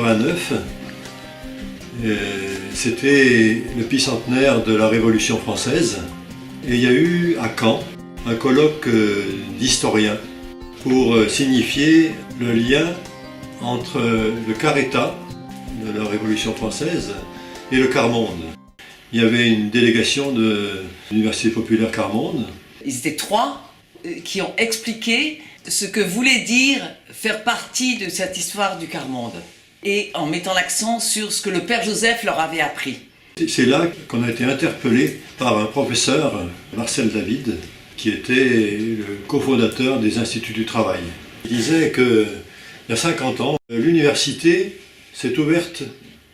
1989, c'était le bicentenaire de la Révolution française et il y a eu à Caen un colloque d'historiens pour signifier le lien entre le quart-État de la Révolution française et le quart-monde. Il y avait une délégation de l'Université populaire quart-monde. Ils étaient trois qui ont expliqué ce que voulait dire faire partie de cette histoire du quart-monde et en mettant l'accent sur ce que le père Joseph leur avait appris. C'est là qu'on a été interpellé par un professeur, Marcel David, qui était le cofondateur des Instituts du Travail. Il disait qu'il y a 50 ans, l'université s'est ouverte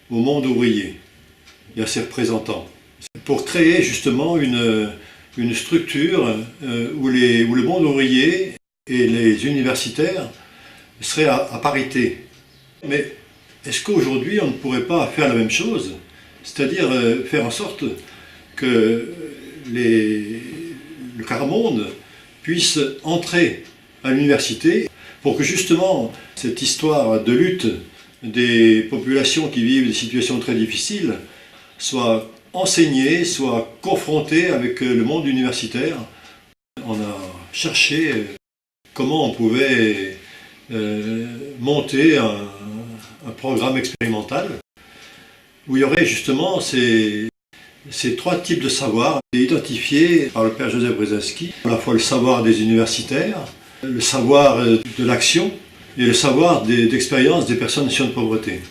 au monde ouvrier et à ses représentants pour créer justement une structure où le monde ouvrier et les universitaires seraient à parité. Mais est-ce qu'aujourd'hui on ne pourrait pas faire la même chose? C'est-à-dire faire en sorte que le quart-monde puisse entrer à l'université pour que justement cette histoire de lutte des populations qui vivent des situations très difficiles soit enseignée, soit confrontée avec le monde universitaire. On a cherché comment on pouvait monter un programme expérimental où il y aurait justement ces trois types de savoirs identifiés par le père Joseph Brzezinski, à la fois le savoir des universitaires, le savoir de l'action et le savoir d'expérience des personnes en situation de pauvreté.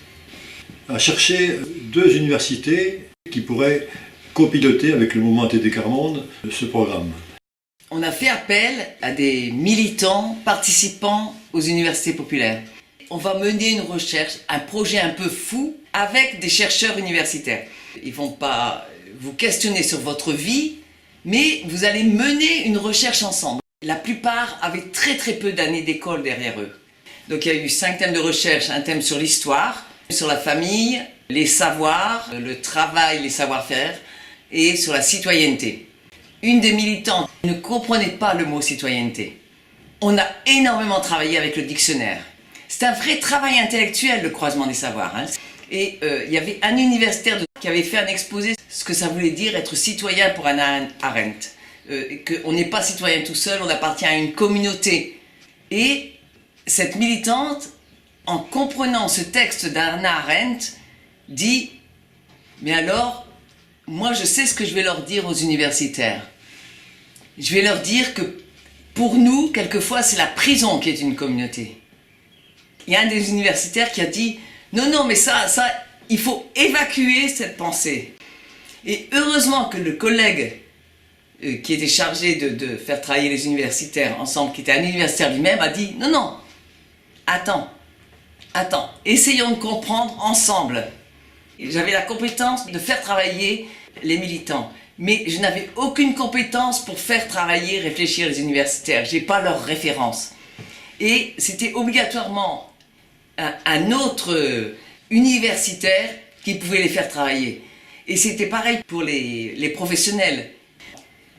À chercher deux universités qui pourraient copiloter avec le mouvement TD Quart-Monde ce programme. On a fait appel à des militants participants aux universités populaires. On va mener une recherche, un projet un peu fou avec des chercheurs universitaires. Ils ne vont pas vous questionner sur votre vie, mais vous allez mener une recherche ensemble. La plupart avaient très peu d'années d'école derrière eux. Donc il y a eu 5 thèmes de recherche, un thème sur l'histoire, sur la famille, les savoirs, le travail, les savoir-faire et sur la citoyenneté. Une des militantes ne comprenait pas le mot citoyenneté. On a énormément travaillé avec le dictionnaire. C'est un vrai travail intellectuel, le croisement des savoirs. Et il y avait un universitaire qui avait fait un exposé ce que ça voulait dire être citoyen pour Hannah Arendt. Qu'on n'est pas citoyen tout seul, on appartient à une communauté. Et cette militante, en comprenant ce texte d'Hannah Arendt, dit « Mais alors, moi je sais ce que je vais leur dire aux universitaires. Je vais leur dire que pour nous, quelquefois, c'est la prison qui est une communauté. » Il y a un des universitaires qui a dit « Non, mais ça, il faut évacuer cette pensée. » Et heureusement que le collègue qui était chargé de faire travailler les universitaires ensemble, qui était un universitaire lui-même, a dit « Non, attends, essayons de comprendre ensemble. » J'avais la compétence de faire travailler les militants, mais je n'avais aucune compétence pour faire travailler, réfléchir les universitaires. Je n'ai pas leurs références. Et c'était obligatoirement un autre universitaire qui pouvait les faire travailler. Et c'était pareil pour les professionnels.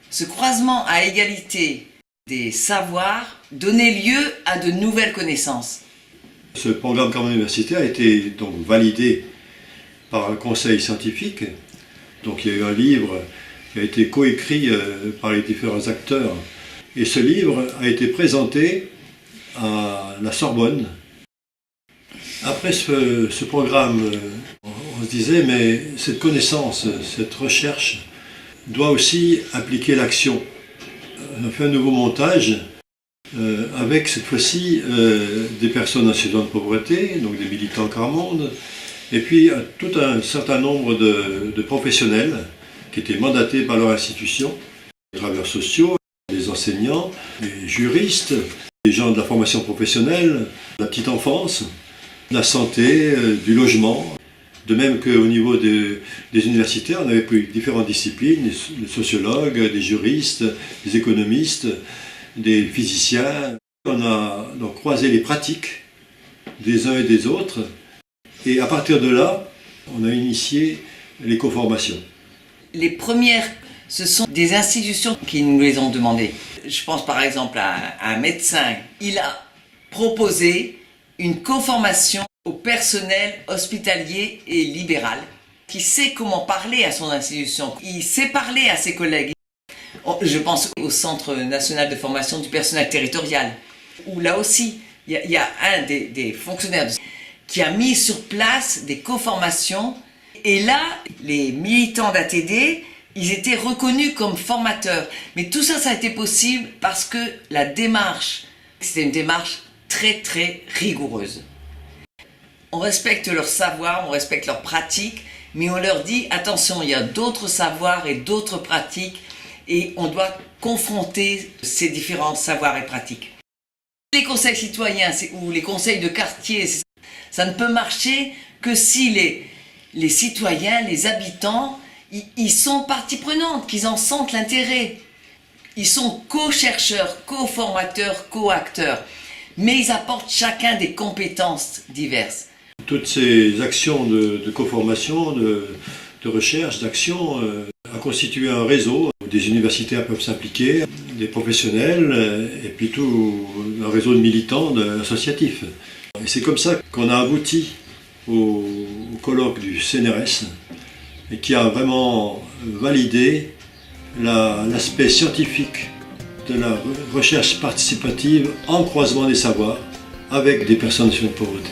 Ce croisement à égalité des savoirs donnait lieu à de nouvelles connaissances. Ce programme quart-monde universitaire a été donc validé par un conseil scientifique. Donc il y a eu un livre qui a été coécrit par les différents acteurs. Et ce livre a été présenté à la Sorbonne. Après ce programme, on se disait, mais cette connaissance, cette recherche doit aussi impliquer l'action. On a fait un nouveau montage avec cette fois-ci des personnes en situation de pauvreté, donc des militants quart-monde, et puis tout un certain nombre de professionnels qui étaient mandatés par leur institution, des travailleurs sociaux, des enseignants, des juristes, des gens de la formation professionnelle, de la petite enfance, de la santé, du logement. De même qu'au niveau des universitaires, on avait pris différentes disciplines, des sociologues, des juristes, des économistes, des physiciens. On a donc croisé les pratiques des uns et des autres. Et à partir de là, on a initié les coformations. Les premières, ce sont des institutions qui nous les ont demandées. Je pense par exemple à un médecin. Il a proposé une coformation au personnel hospitalier et libéral qui sait comment parler à son institution, il sait parler à ses collègues. Je pense au Centre national de formation du personnel territorial, où là aussi, il y a un des fonctionnaires qui a mis sur place des co-formations. Et là, les militants d'ATD, ils étaient reconnus comme formateurs. Mais tout ça, ça a été possible parce que la démarche, c'était une démarche très, très rigoureuse. On respecte leur savoir, on respecte leurs pratiques, mais on leur dit, attention, il y a d'autres savoirs et d'autres pratiques, et on doit confronter ces différents savoirs et pratiques. Les conseils citoyens ou les conseils de quartier, ça ne peut marcher que si les citoyens, les habitants, ils sont partie prenante, qu'ils en sentent l'intérêt. Ils sont co-chercheurs, co-formateurs, co-acteurs, mais ils apportent chacun des compétences diverses. Toutes ces actions de co-formation, de recherche, d'action, a constitué un réseau où des universitaires peuvent s'impliquer, des professionnels et puis tout un réseau de militants associatifs. Et c'est comme ça qu'on a abouti au colloque du CNRS et qui a vraiment validé l'aspect scientifique de la recherche participative en croisement des savoirs avec des personnes en situation de pauvreté.